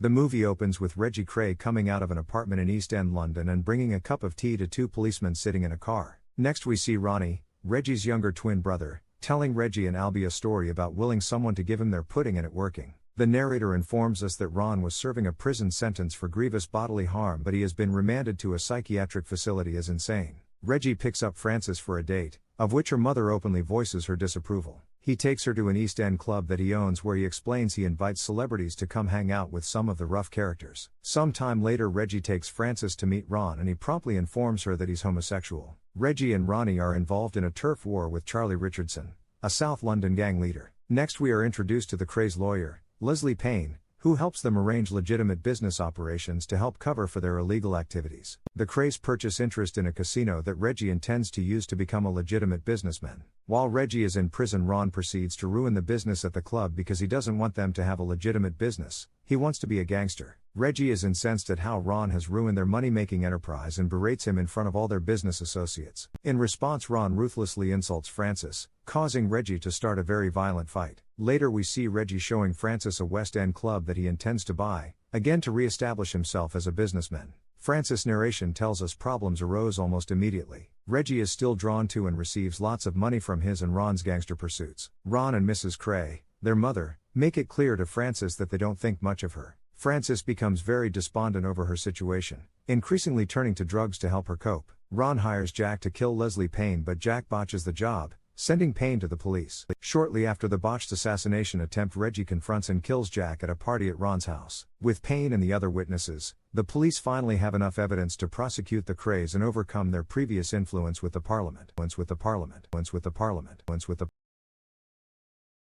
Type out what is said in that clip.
The movie opens with Reggie Kray coming out of an apartment in East End London and bringing a cup of tea to two policemen sitting in a car. Next we see Ronnie, Reggie's younger twin brother, telling Reggie and Albie a story about willing someone to give him their pudding and it working. The narrator informs us that Ron was serving a prison sentence for grievous bodily harm, but he has been remanded to a psychiatric facility as insane. Reggie picks up Frances for a date, of which her mother openly voices her disapproval. He takes her to an East End club that he owns where he explains he invites celebrities to come hang out with some of the rough characters. Some time later Reggie takes Frances to meet Ron and he promptly informs her that he's homosexual. Reggie and Ronnie are involved in a turf war with Charlie Richardson, a South London gang leader. Next we are introduced to the Krays' lawyer, Leslie Payne, who helps them arrange legitimate business operations to help cover for their illegal activities. The Krays purchase interest in a casino that Reggie intends to use to become a legitimate businessman. While Reggie is in prison, Ron proceeds to ruin the business at the club because he doesn't want them to have a legitimate business. He wants to be a gangster. Reggie is incensed at how Ron has ruined their money-making enterprise and berates him in front of all their business associates. In response, Ron ruthlessly insults Frances, causing Reggie to start a very violent fight. Later we see Reggie showing Frances a West End club that he intends to buy, again to re-establish himself as a businessman. Frances' narration tells us problems arose almost immediately. Reggie is still drawn to and receives lots of money from his and Ron's gangster pursuits. Ron and Mrs. Kray, their mother, make it clear to Frances that they don't think much of her. Frances becomes very despondent over her situation, increasingly turning to drugs to help her cope. Ron hires Jack to kill Leslie Payne, but Jack botches the job, sending Payne to the police. Shortly after the botched assassination attempt, Reggie confronts and kills Jack at a party at Ron's house. With Payne and the other witnesses, the police finally have enough evidence to prosecute the Krays and overcome their previous influence with the Parliament.